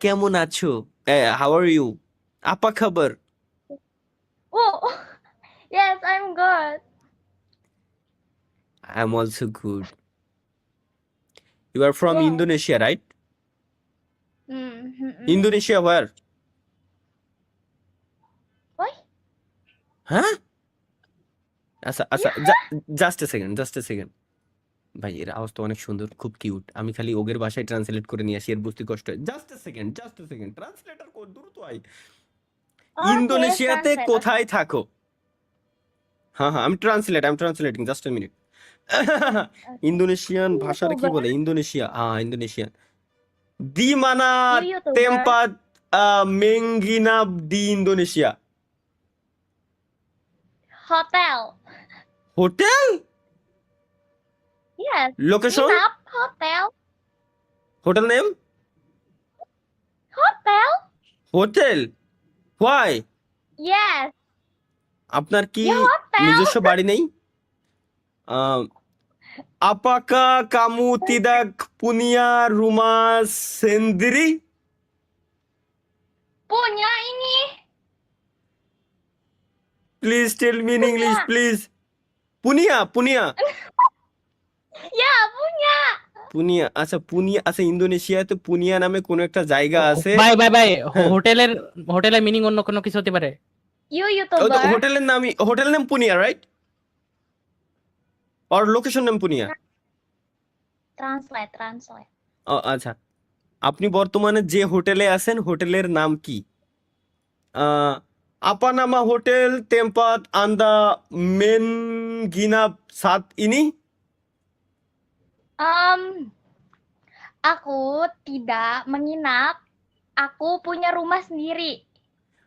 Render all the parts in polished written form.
কেমন আছো? How are you? আপা খবর? Oh, yes, I'm good. I am also good. You are from Yes. Indonesia, right? Mm-hmm. Indonesia ওয়ার? Why? হ্যাঁ? আচ্ছা আচ্ছা, Yeah. Just a second, just a second. ভাই এর আওয়াজ তো অনেক সুন্দর, খুব কিউট। আমি খালি ওগের ভাষায় ট্রান্সলেট করে নিয়ে আসি, এর বুঝতে কষ্ট হয়। Just a second, just a second, translator code দ্রুত আই। Okay, ইন্দোনেশিয়াতে translate. Okay. কোথায় থাকো? হ্যাঁ হ্যাঁ, আমি translating, just a minute. Okay. Indonesian You ভাষার কি YouTuber. বলে? Indonesia, Indonesian. Di mana You YouTuber. tempat menginap di Indonesia? Hotel. Hotel? Yes. Location? Nginap. Hotel. Hotel name? Hotel. Hotel? Why? Yes. আপনার কি Ya hotel. নিজস্ব বাড়ি নেই? আহ, Apakah kamu tidak punya rumah sendiri? Punya ini. Please tell me in English, Punya. please. Punia, Punia, Ya, punya. Punia. আচ্ছা পুনিয়া, আচ্ছা ইন্দোনেশিয়াতে পুনিয়া নামে কোনো একটা জায়গা আছে। ভাই ভাই ভাই হ্যাঁ, হোটেলের হোটেলের মিনিং অন্য কোনো কিছু হতে পারে। You ওই তো YouTuber. হোটেলের নামই, hotel name Punia, right? Or location name Punia? Translate, translate. আচ্ছা, আপনি বর্তমানে যে হোটেলে আছেন হোটেলের নাম কি? আহ, আপানামা হোটেল টেম্পাত আন্দা মেন গিনাপ সাত ইনি? Um, aku tidak menginap. Aku punya rumah sendiri.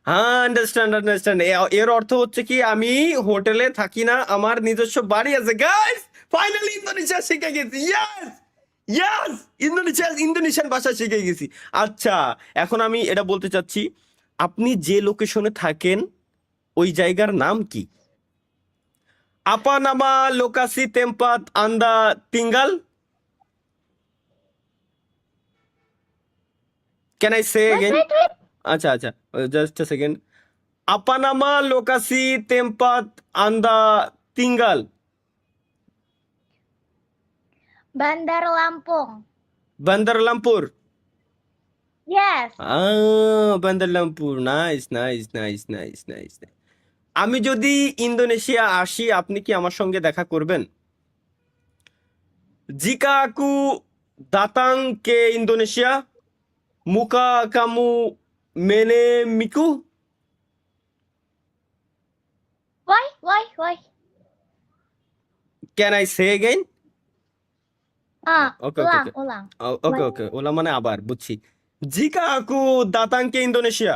হ্যাঁ, আন্ডারস্ট্যান্ড আন্ডারস্ট্যান্ড। এর অর্থ হচ্ছে কি, আমি হোটেলে থাকি না, আমার নিজস্ব বাড়ি আছে। গাইস, ফাইনালি ইন্দোনেশিয়া শিখে গেছি। ইয়েস ইয়েস, ইন্দোনেশিয়ান ভাষা শিখে গেছি। আচ্ছা, এখন আমি এটা বলতে চাচ্ছি, আপনি যে লোকেশনে থাকেন ওই জায়গার নাম কি? আপা নামা লোকাসি টেম্পাত আন্দা টিঙ্গাল? Can I say Wait, again? wait, wait. আচ্ছা আচ্ছা, জাস্ট এ সেকেন্ড। আপা নামা লোকাসি টেম্পাত আন্দা টিঙ্গাল? Bandar Lampung. বান্দার লামপুর? Yes. বান্দার Lumpur, nice nice nice nice nice. আমি যদি ইন্দোনেশিয়া আসি, আপনি কি আমার সঙ্গে দেখা করবেন? জিকা আকু দাতাং কে ইন্দোনেশিয়া, মুকা কামু মেনে Miku? Why, why? Can I say again? Okay okay Ulang, okay ulang. Okay okay, OLA মানে আবার, বুঝছি। জিকা আকু দাতাং কে ইন্দোনেশিয়া,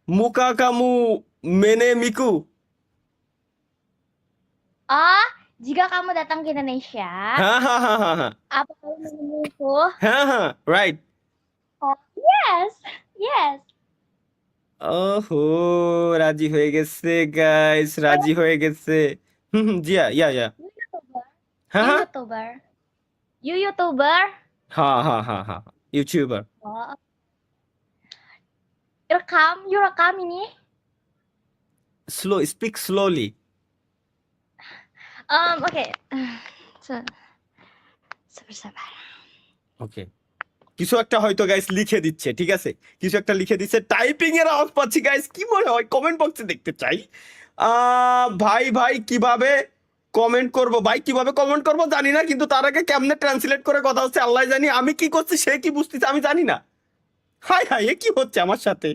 মুকা কামু মেনে Miku? Oh, jika kamu datang ke Indonesia, হ্যাঁ হ্যাঁ হ্যাঁ হ্যাঁ হ্যাঁ apa kamu menemuku? হ্যাঁ হ্যাঁ, রাইট। Oh, yes, yes. ওহো, রাজি হয়ে গেছে গাইস, রাজি হয়ে গেছে। জিয়া, ইয়া ইয়া। You YouTuber, হ্যাঁ you হ্যাঁ YouTuber, you YouTuber. হ্যাঁ হ্যাঁ হ্যাঁ হ্যাঁ, YouTuber. Oh, you rekam ini. Speak slowly. Okay. Sabar. ওকে, কিছু একটা হয়তো গাইস লিখে দিচ্ছে, ঠিক আছে, কিছু একটা লিখে দিচ্ছে, টাইপিং এর আওয়াজ পাচ্ছি গাইস। কি মনে হয়? কমেন্ট বক্সে দেখতে চাই। ভাই ভাই কিভাবে কমেন্ট করব? ভাই কিভাবে কমেন্ট করব জানি না, কিন্তু তার আগে কেমনে ট্রান্সলেট করে কথা হচ্ছে আল্লাহ জানি। আমি কি করছি, সে কি বুঝতেছে আমি জানি না। হাই হাই, এ কি হচ্ছে আমার সাথে?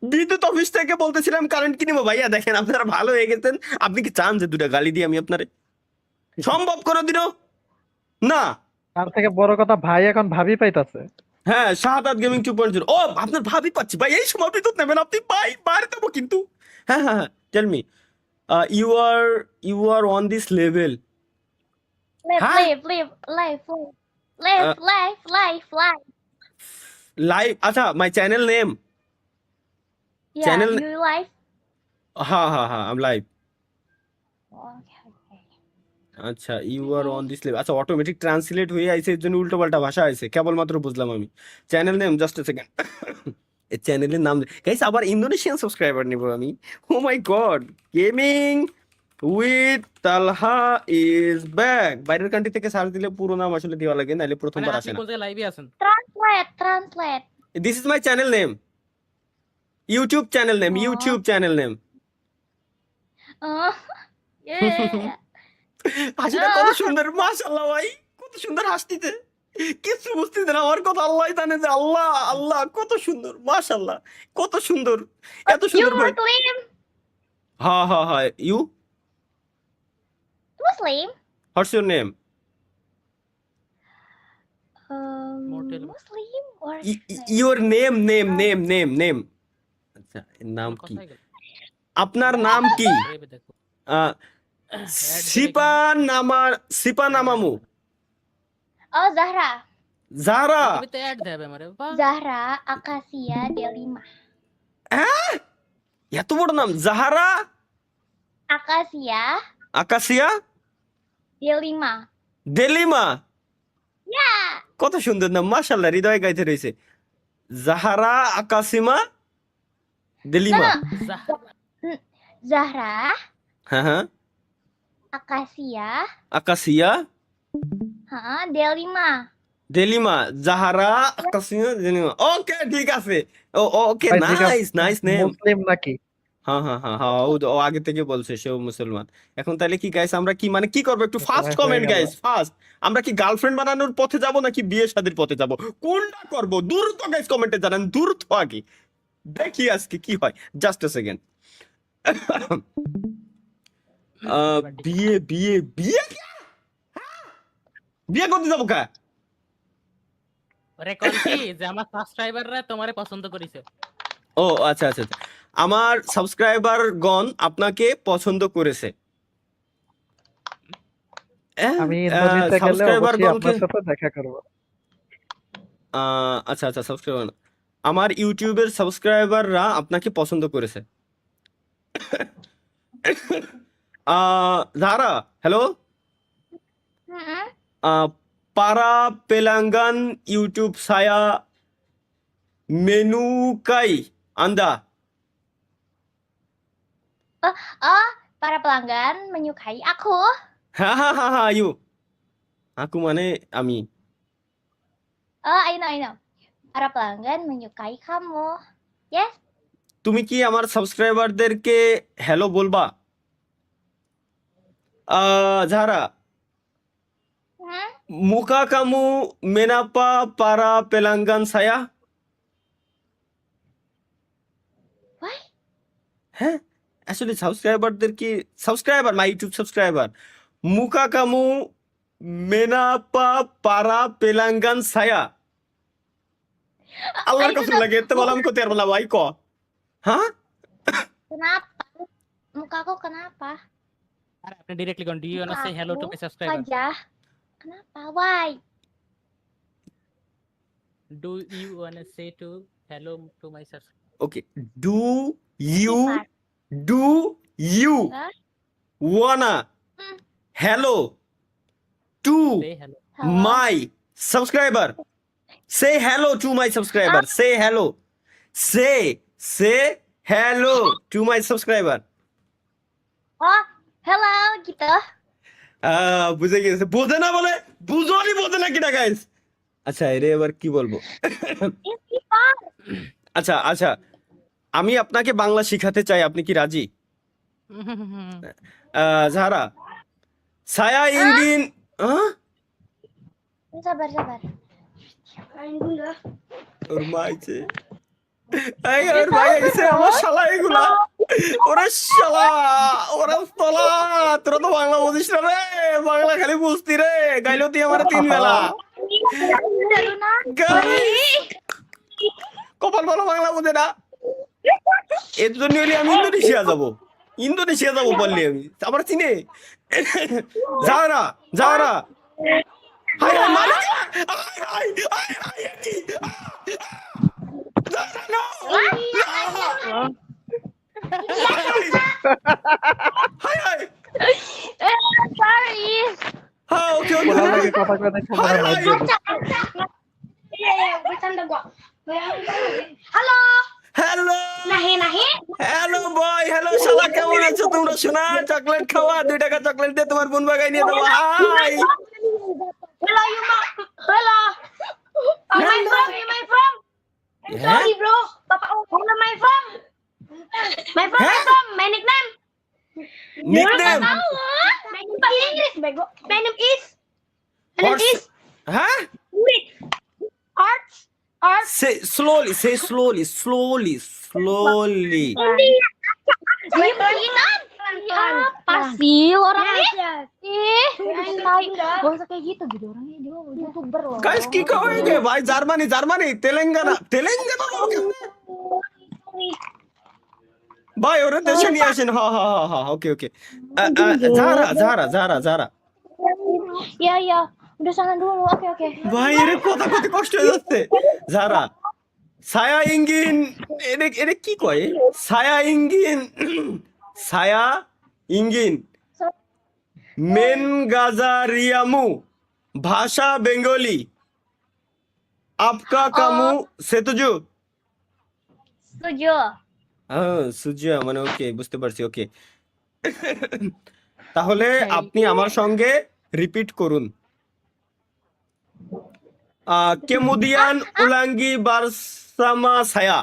বিদ্যুৎ অফিস থেকে বলতেছিলাম কারেন্ট কিনবো। ভাইয়া দেখেন, আপনারা ভালো হয়ে গেছেন। আপনি কি চান যে দুটা গালি দিয়ে আমি আপনারে? সম্ভব করে দিন না। তার থেকে বড় কথা, ভাই এখন ভাবি পাইতাছে। হ্যাঁ, শাহাদাত গেমিং 2.0। ও, আপনার ভাবি পাচ্ছি ভাই, এই সময় বিদ্যুৎ নেবেন আপনি ভাই, বাইরে দেবো কিন্তু। হ্যাঁ হ্যাঁ হ্যাঁ, tell me, you are on this level? হ্যাঁ, Live. লাইভ? আচ্ছা, my channel name, Yeah, channel, you live. হ্যাঁ হ্যাঁ হ্যাঁ, আম লাইভ। Okay. আচ্ছা you are on this level, আচ্ছা অটোমেটিক ট্রান্সলেট হয়ে আইছে এর জন্য উল্টোপাল্টা ভাষা আইছে কেবলমাত্র বুঝলাম আমি। Channel name just a second, এই চ্যানেলের নাম গাইস আবার ইন্দোনেশিয়ান সাবস্ক্রাইবার নিব আমি। Oh my God, gaming with Talha is back. বাইরের কান্ট্রি থেকে সার্চ দিলে পুরো নাম আসলে দেওয়া লাগে, নাহলে মানে প্রথমবার আপনি আসে না। কোন জায়গায় লাইভে আছেন? Translate. This is my channel name, YouTube channel name, Oh. YouTube channel name. Oh. Yeah. হাসিটা কত সুন্দর, মাশাআল্লাহ ভাই, কত সুন্দর হাসতিতে, কিছু বুঝতেছে না আমার কথা, আল্লাহ জানে যে আল্লাহ আল্লাহ কত সুন্দর, মাশাআল্লাহ কত সুন্দর, এত You সুন্দর ভাই। Muslim? হ্যাঁ হ্যাঁ হ্যাঁ, ইউ Muslim? What's your name? Mortal. Muslim or your name name name name name, আচ্ছা এর নাম কি, কথাই গেল। আপনার নাম কি? লাইভে দেখো। আহ, সিপা নামা, সিপা নামামু, Oh, Zahra. জাহরা। লাইভে অ্যাড দেবে আমারে বাহ। Zahra Akasia Delima. হ্যাঁ, এত বড় নাম, জাহারা Akasia আকাশিয়া Delima. দেলিমা, Yeah. কত সুন্দর নাম, মাশাআল্লাহ, হৃদয় গাইতে রয়েছে। জাহারা আকাশিমা দেলিমা। জাহরা। Zahra হ্যাঁ হ্যাঁ, Akasia আকাশিয়া Delima. দেলিমা, জাহারা আকাশিয়া দেলিমা। ওকে ঠিক আছে, ও ওকে, ভাই, জিজ্ঞাসা- নাইস নাইস নেম। মুসলিম নাকি? হ্যাঁ হ্যাঁ হ্যাঁ হ্যাঁ, ও আগে থেকে বলছে সেও মুসলমান। এখন তাহলে কি গাইস, আমরা কি মানে কি করবো, একটু ফার্স্ট হয়ে কমেন্ট গেল। Guys, first. আমরা কি গার্লফ্রেন্ড বানানোর পথে যাব নাকি বিয়ে শাদীর পথে যাব, কোনটা করব? দ্রুত গাইস কমেন্টে জানান, দ্রুত আগে দেখি আজকে কি হয়। জাস্ট আ সেকেন্ড। বিয়ে বিয়ে বিয়ে কি? বিয়ে করতে যাবো কা? ওরে কোন কি যে আমার সাবস্ক্রাইবাররা তোমারে পছন্দ করেছে। ও আচ্ছা আচ্ছা আচ্ছা। আমার সাবস্ক্রাইবার গণ আপনাকে পছন্দ করেছে। আমি ইন্দোনেশিয়া গেলে সাবস্ক্রাইবার অবশ্যই গণকে, আপনার সাথে দেখা করব। আচ্ছা আচ্ছা, সাবস্ক্রাইবার, আমার ইউটিউবের সাবস্ক্রাইবাররা আপনাকে পছন্দ করেছে। জারা hello, para pelanggan YouTube saya menyukai Anda. Oh, para pelanggan menyukai aku. Hahaha, you. Aku মানে আমি। Oh, I know. Para pelanggan menyukai kamu. Yes. তুমি কি আমার সাবস্ক্রাইবারদেরকে হ্যালো বলবা? জারা, muka kamu menapa para pelanggan saya? Why? হ্যাঁ, আসলে সাবস্ক্রাইবারদেরকে, subscriber my YouTube subscriber, muka kamu menapa para pelanggan saya? আল্লাহর কসম লাগে এতে বললাম কত আর বলা ভাই ক। হ্যাঁ Kenapa? Mukaku kenapa? আরে আপনি ডাইরেক্টলি কোন do you want say hello to my subscriber? Wajah. Kenapa? Why? Do you want say to hello to my subscriber? Okay, do you Hah? wanna hello to say hello. Halo? my subscriber? Say hello to my subscriber. Say hello. Say hello to my subscriber. Oh, hello gitu. বুঝে গেছে, বোঝে না বলে, বুঝোনি বোঝে না কিনা guys. আচ্ছা এরে এবার কি বলবো? Istighfar. আচ্ছা আচ্ছা, আমি আপনাকে বাংলা শিখাতে চাই, আপনি কি রাজি? জাহারা, saya ingin Sabar. ওর মা আইছে, এই ওর ভাই আইছে, আমার শালা এগুলা, ওরে শালা, ওরে তলা, তোরা তো বাংলা বুঝিস না রে, বাংলা খালি বুঝতি রে, গাইলো তুই আমার 3 বেলা। Guys, কপাল ভালো বাংলা বোঝে না, এর জন্য হলে আমি ইন্দোনেশিয়া যাবো বললি আমি, আমার চিনে। Zahara hi hi Malik, hi Zahara, no! Hi Sorry. থাকলে দেখো হাই, মনে হাই। হয় দিয়ে bercanda gua. Halo. Hello Nahi nahi. Hello বয় হ্যালো শালা কেমন আছো তোমরা শোনা চকলেট খাওয়া 2 টাকা চকলেট দিয়ে তোমার বোন বাগাই নিয়ে দেবো high Hello you ma. Hello. My from, my from. Yeah? Sorry bro. Papa, hello my from. My from, my Huh? from. My nickname. Nickname My name pakai Inggris bego. My name is. My name Horse. is. হ্যাঁ Wait. Arts. Arts. সে slowly Apa sih orang ini? Ih, tai. Gak usah kayak gitu orangnya dia YouTuber loh. Guys কি করেগে ভাই Germany Telangana ভাই ওরে দেশে নিয়ে আসেন হ্যাঁ ওকে যারা Ya. Udah sana dulu. Oke. ভাই এর কথা কষ্ট হয়ে যাচ্ছে যারা ছায়া ইঙ্গিন এরে কি কয় ছায়া ইঙ্গিন মেন গাজারিয়ামু ভাষা বেঙ্গলি আপকা কামু সেতুজু Setuju. হ্যাঁ সুজিয়া মানে ওকে বুঝতে পারছি ওকে তাহলে আপনি আমার সঙ্গে রিপিট করুন কেমুদিয়ান উলাঙ্গি বারসামা ছায়া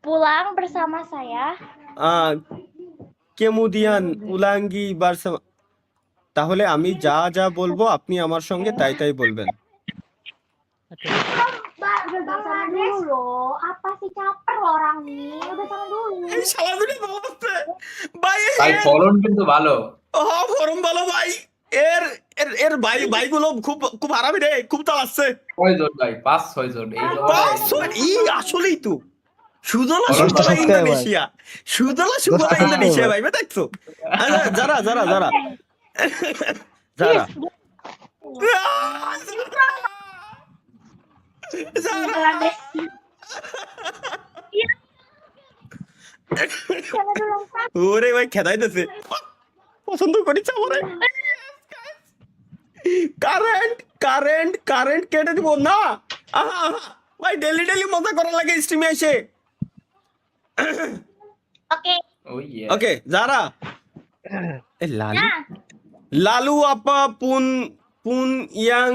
Pulang bersama saya. কেমুদিয়ান উলাঙ্গি বারসামা তাহলে আমি যা বলবো আপনি আমার সঙ্গে তাই বলবেন Udah sana dulu. Apa sih caper orang nih? Udah sana dulu. এই শালাগুলি বলতে ভাই ভাই ফলন কিন্তু ভালো। ফরম ভালো ভাই এর এর এর ভাইগুলো খুব আরামি রে খুব চালাচ্ছে কয়জন ভাই? 5-6 জন। এই আসলেই তো সুদলা ফলন ভালো। ইন্দোনেশিয়া ইন্দোনেশিয়া ভাই দেখছো যারা ওরে ভাই খেদাইতেছে পছন্দ করিস আমারে কারেন্ট কেটে দিব না আহা ভাই ডেলি মজা করা লাগে স্ট্রিমে এসে Oke. Oh iya. ওকে যারা লালু আপা পুন ইয়াং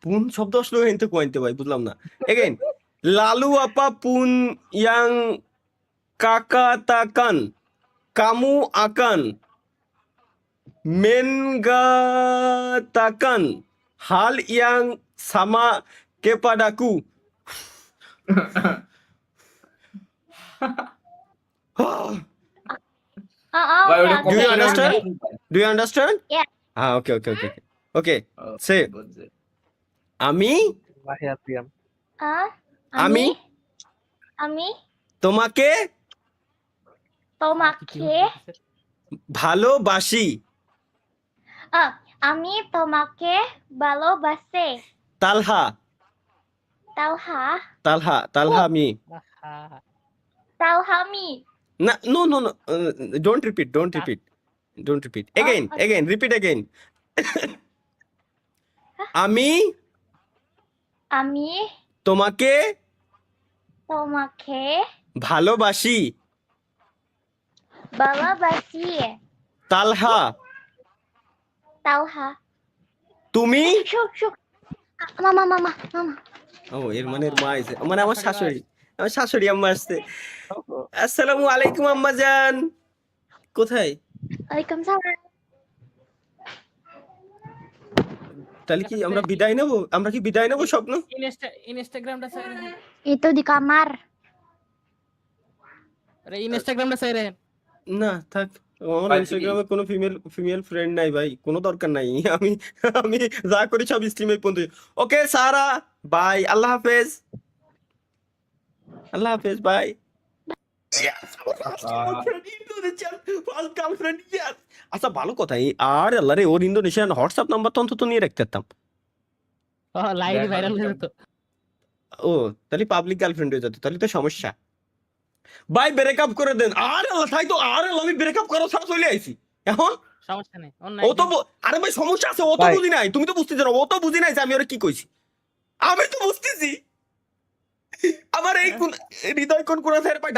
পুন শব্দ আসলো হেনতে কোয়াইতে ভাই বুঝলাম না এগেইন লালু আপা পুন ইয়াং কাকাতাকান কামু আকান মেনগাতাকান হাল ইয়াং সামা কেপাডাকু ভাই ওটা Do you কত understand? টাকা? Do you understand? Yeah. Okay. Okay. Oh, Say. বুঝছি। আমি Mahia Tiam. আমি Ami তোমাকে tomake. ভালোবাসি Ami tomake balobase. তালহা আমি Talhami. না no don't repeat again repeat again আমি Ami তোমাকে tomake ভালোবাসি balobasi. তালহা Talha. তুমি Shuk. Mama. ও এর মানে এর মা আছে মানে আমার শাশুড়ি আম্মা আসছে আসসালামু আলাইকুম আম্মা জান কোথায় Waalaikumsalam. তাহলে কি আমরা কি বিদায় নেবো স্বপ্ন ইনস্টাগ্রামটা চাই রেখেন Itu di kamar. আরে ইনস্টাগ্রামটা চাই রেখেন না থাক আমার ভাই, ইনস্টাগ্রামে কোনো ফিমেল ফ্রেন্ড নাই ভাই কোনো দরকার নাই আমি যা করি সব স্ট্রিমে পর্যন্ত ওকে সারা বাই আল্লাহ হাফেজ বাই আচ্ছা ভালো কথা আর আল্লাহ রে ওর ইন্দোনেশিয়ান হোয়াটসঅ্যাপ নাম্বার তো অন্তত নিয়ে রাখতে পারতাম লাইভ ভাইরাল হয়ে যেত ও তাহলে পাবলিক গার্লফ্রেন্ড হয়ে যেত তাহলে তো সমস্যা ভাই ব্রেকআপ করে দেন আর আল্লাহ তাই তো আর আল্লাহ আমি ব্রেকআপ করা ছাড়া চলে আইছি এখন সমস্যা নেই অন্য ও তো একজন- আরে ভাই সমস্যা আছে, ও তো ভাই। বুঝি নাই, তুমি তো বুঝতেছো না, ও তো বুঝি নাই যে আমি ওরা কি কইছি, আমি তো বুঝতেছি। আমার এই কোন হৃদয় কোন কোনা থেকে পাই,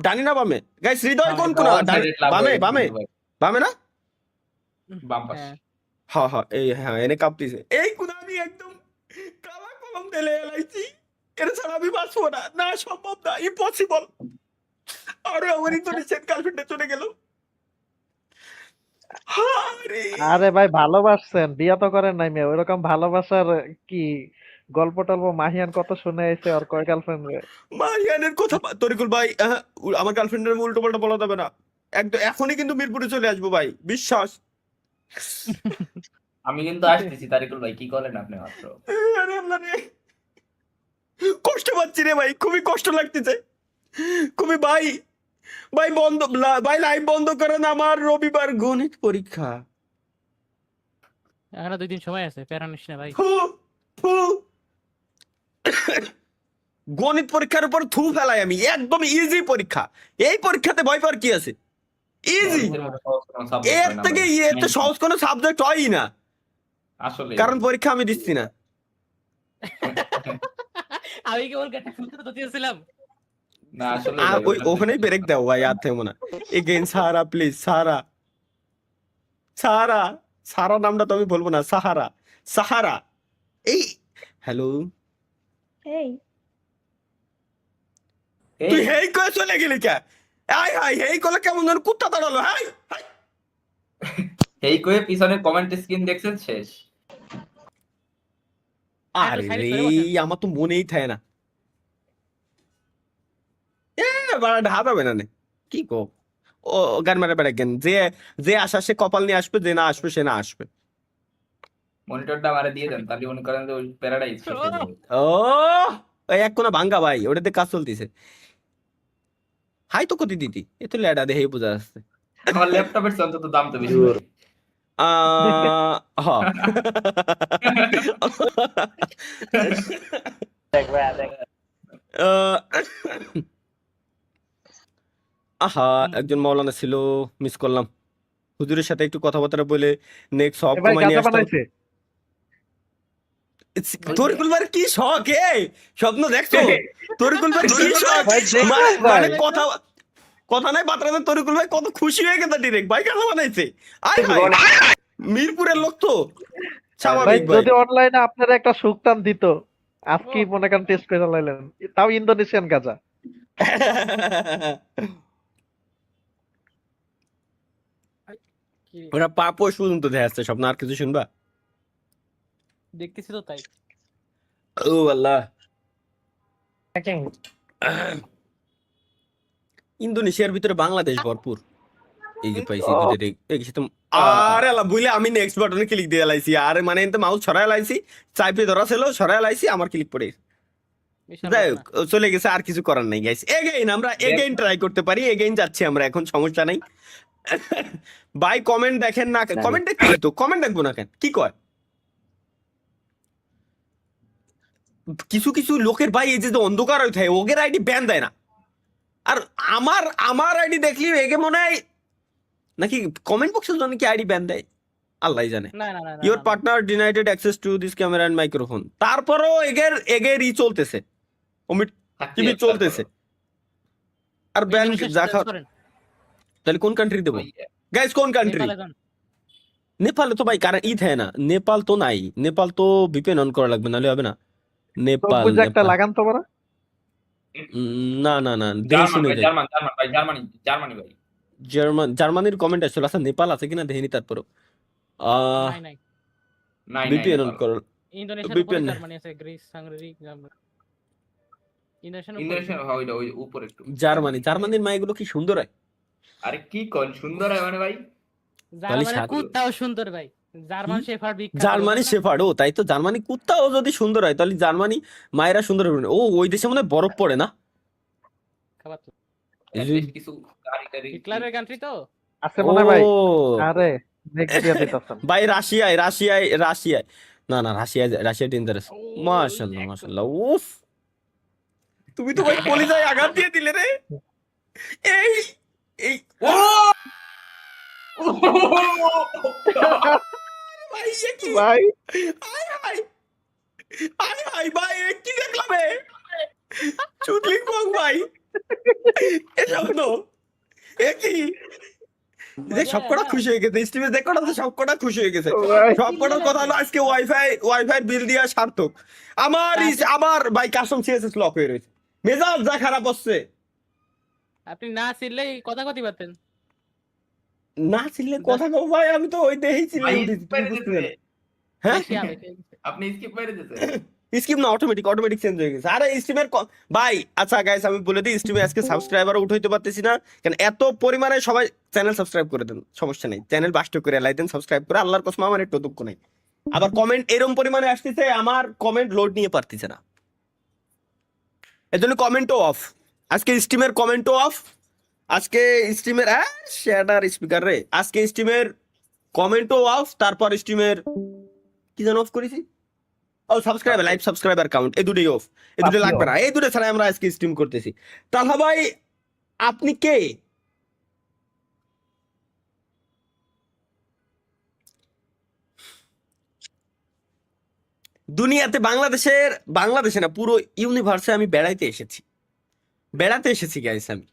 ডানি না বামে গাইস, হৃদয় কোন কোনা? One sided love বামে হয়ে বামে গেছে ভাই। বামে না? বাম পাশ। হ্যাঁ হ্যাঁ হ্যাঁ এই হ্যাঁ এনে কাঁপতেছে, এই কোনা আমি একদম কালা কলম ঢেলে এলাইছি, এর ছাড়া আমি বাঁচবো না, না সম্ভব না, ইম্পসিবল। আরে আমার ইন্দোনেশিয়ান গার্লফ্রেন্ডে চলে গেল। আরে আরে ভাই ভালোবাসছেন, বিয়া তো করেন নাই মেয়ে, ওইরকম ভালোবাসার কি গল্প টল্প মাহিয়ান কত শুনে এসে ওর কয় গার্লফ্রেন্ড রে। মারিয়ানের কথা তরিকুল ভাই, আমার গার্লফ্রেন্ডের উল্টো পাল্টা বলা যাবে না, একদম এখনই কিন্তু মিরপুরে চলে আসবো ভাই, বিশ্বাস। আমি কিন্তু আসতেছি তারিকুল ভাই, কি করেন আপনি মাত্র? আরে আল্লাহ রে, কষ্ট পাচ্ছি রে ভাই, খুবই কষ্ট লাগতেছে খুবই ভাই। ভাই বন্ধ, ভাই লাইভ বন্ধ করেন, আমার রবিবার গণিত পরীক্ষা। এখনো 2 দিন সময় আছে, প্যারা নিস না ভাই। ফু, ফু। গণিত পরীক্ষার উপর থু ফেলাই আমি, একদম ইজি পরীক্ষা, এই পরীক্ষাতে ভয় পাওয়ার কি আছে, ইজি। গণিতের মতো সহজ কোনো subject এর হয় না থেকে ভাই। এর তো সহজ কোনো সাবজেক্ট হয়ই না, আসলে কারণ পরীক্ষা আমি দিচ্ছি না। আমি কি ওর গাটা ফুলতে তো দিয়েছিলাম। না আসলে ওই ওখানেই ব্রেক দাও ভাই, আর থেমো না। এগেইন সাহারা প্লিজ, সাহারা সাহারা, সাহারা নামটা তো আমি বলবো না, সাহারা সাহারা। এই হ্যালো, তুই হেই করে চলে গেলি কে? আয় হাই, হেই করলে কেমন যেন কুত্তা দাঁড়ালো, হাই হাই। এই কয়ে পিছনে কমেন্ট স্ক্রিন দেখছেন শেষ। আরে সাইডে রে, সরে বসেন। আমার তো মনেই থাকে না, বাড়া ঢাকা হবে না নে। কি কো, ও গান মারা বেড়া কেন, যে যে আসা সে কপাল নিয়ে আসবে, যে না আসবে সে না আসবে। মনিটরটা আমারে দিয়ে দেন, তাহলে মনে করেন যে ওই প্যারাডাইজ শেষ হয়ে যাবে। ও ওই এক কোনা ভাঙ্গা ভাই, ওটাতে কাজ চলতেছে। হাই তো কতি দিদি, এ তো ল্যাডা দেহে বোঝা যাচ্ছে। আমার ল্যাপটপের চেয়ে অন্তত দাম তো বেশি ভাই। হ আহা, একজন মাওলানা ছিল, মিস করলাম। হুজুরের সাথে একটু কথাবার্তা বলে নেক্সট সব এ ভাই কমাই নিয়ে গাঁজা আসতাম। বানাইছে। তরিকুল ভাইয়ের কি শখ, স্বপ্ন দেখছো? তরিকুল ভাই কি শখ, ভাই দেখছেন মানে ভাই? কথা কথা নাই বার্তা নাই, তরিকুল ভাই কত খুশি হয়ে গেছে ডিরেক্ট, ভাই কথা বানাইছে। আয় হায়, মিরপুরের লোক তো ভাই স্বাভাবিক ভাই। যদি অনলাইনে আপনারা একটা সুক্তান দিত, আজকে মনে করেন টেস্ট করে লাইলেন, তাও ইন্দোনেশিয়ান গাঁজা। কি রে, ওরা পাপোশ পর্যন্ত দেখা যাচ্ছে স্বপ্ন, আর কিছু শুনবা? দেখতেছি তো তাই। ও আল্লাহ, ইন্দোনেশিয়ার ভিতরে বাংলাদেশ ভরপুর। এই যে পাইছি দুটো রে, এই তো আরে আল্লাহ বুঝলে, আমি নেক্সট বাটনে ক্লিক দিয়ে লাইছি, আর মানে এতে মাউস ছড়ায় লাইছি, চাইপে ধরা ছিল, ছড়ায় লাইছি, আমার ক্লিক পড়ে বিশাল যাই ব্যাপার হোক, চলে গেছে, আর কিছু করার নাই গাইস। এগেইন আমরা এগেইন ট্রাই করতে পারি, এগেইন যাচ্ছি আমরা এখন, সমস্যা নাই। ভাই কমেন্ট দেখেন না, কমেন্ট দেখতে তো, কমেন্ট দেখবো না কেন, কি কয়? কিছু কিছু লোকের ভাই এই যে যে অন্ধকার হয়ে থাকে, ওগের আইডি ব্যান দেয় না, আর আমার আমার আইডি দেখলি এগে মনে হয় নাকি কমেন্ট বক্সের জন্য কি আইডি ব্যান দেয়, আল্লাহ জানে। না না না না, ইউর না, partner denied access to this camera and microphone, তারপরও এগের এগের ই চলতেছে, ওমিট টিভি চলতেছে, আর ব্যান ইন্দোনেশিয়া দেখা। search করেন। তাহলে কোন কান্ট্রি দেবো গাইস, কোন কান্ট্রি? নেপালে যান। নেপালে তো ভাই কারণ ঈদ হয় না, নেপাল তো নাই, নেপাল তো ভিপিএন অন করা লাগবে, নাহলে হবে না। চোখ নেপাল বুঝে একটা নেপাল লাগান তো বড়। না না না, দেশ জার্মান শুনে ভাই, যাই। জার্মান জার্মান ভাই, জার্মানি ভাই। জার্মানির কমেন্ট আসলে, আচ্ছা নেপাল আছে কিনা দেখিনি, তারপরও নাই নাই, নাই ভিপিএন অন নেপাল। কর। ইন্দোনেশিয়ার উপরে VPN জার্মানি আছে, গ্রিস, হাঙ্গেরি, ইন্দোনেশিয়ার উপরে। ইন্দোনেশিয়া হয় ওইটা, ওই উপরে একটু। জার্মানির মায়েগুলো কি সুন্দর হয়। আরে কি কোন সুন্দর হয় মানে ভাই। জার্মানির সাথে- কুত্তাও সুন্দর ভাই, জার্মান শেফার্ড বিখ্যাত। জার্মানি শেফার্ড, ও তাই তো, জার্মানি কুত্তাও যদি সুন্দর হয় তাহলে জার্মানি মায়েরা সুন্দর হবে না। ও ওই দেশে মনে হয় বরফ পড়ে না। খাবার তো। At least কিছু গাড়ি টাড়ি। হিটলারের কান্ট্রি তো। আছে মনে হয় ভাই। ও আরে নেক্সট দিয়া দিতেছেন। ভাই রাশিয়ায় না না, রাশিয়া ডেঞ্জারাস। মাশাআল্লাহ উফ, তুমি তো ভাই কলিজায় আঘাত দিয়ে দিলে রে। এই এই ও ভাই এ কি ভাই আয় হায় আয় হায় ভাই এ কি দেখলাম এ চুদলিং পং ভাই এ শব্দ এ কি যে সবকটা খুশি হয়ে গেছে স্টিমে দেখো না সবকটা খুশি হয়ে গেছে ভাই সবকটার কথা হলো আজকে ওয়াইফাই বিল দিয়া সার্থক আমার ভাই কাস্টম সিএসএস লক হয়ে রয়েছে মেজাজ যা খারাপ হচ্ছে আপনি না ছিললেই কথা কথি পারতেন। না ছিললে কথা কও ভাই আমি তো ওই দেহেই ছিলাম ভাই উঠেছি, skip তুমি মেরে বুঝতে দিছে। পারলে। হ্যাঁ বেশি আবেগে গেছে। আপনি স্কিপ মেরে দিতে স্কিপ না অটোমেটিক চেঞ্জ হয়ে গেছে আরে স্ট্রিমের ভাই আচ্ছা গাইস আমি বলে দিই স্ট্রিমে আজকে সাবস্ক্রাইবারও উঠাইতে পারতেছি না কারণ এত পরিমাণে সবাই চ্যানেল সাবস্ক্রাইব করে দেন সমস্যা নেই চ্যানেল বাস্ট করে লাই দেন সাবস্ক্রাইব করে আল্লাহর কসম আমার একটু দুঃখ নাই আবার কমেন্ট এরম পরিমাণে আসতেছে আমার কমেন্ট লোড নিয়ে পারতেছে না এজন্য কমেন্টও অফ আজকে স্ট্রিমের কমেন্টও অফ আজকে স্ট্রিমের শ্যাটার স্পিকার রে আজকে স্ট্রিমের কমেন্টও অফ তারপর স্ট্রিমের কি যেন অফ করেছি ও সাবস্ক্রাইবার লাইভ সাবস্ক্রাইবার কাউন্ট এই দুটোই অফ এই দুটো আপনি লাগবে off। না এই দুটো ছাড়া আমরা আজকে স্ট্রিম করতেছি তাহলে ভাই আপনি কে দুনিয়াতে বাংলাদেশে না পুরো ইউনিভার্সে আমি বেড়াতে এসেছি গাইস আমি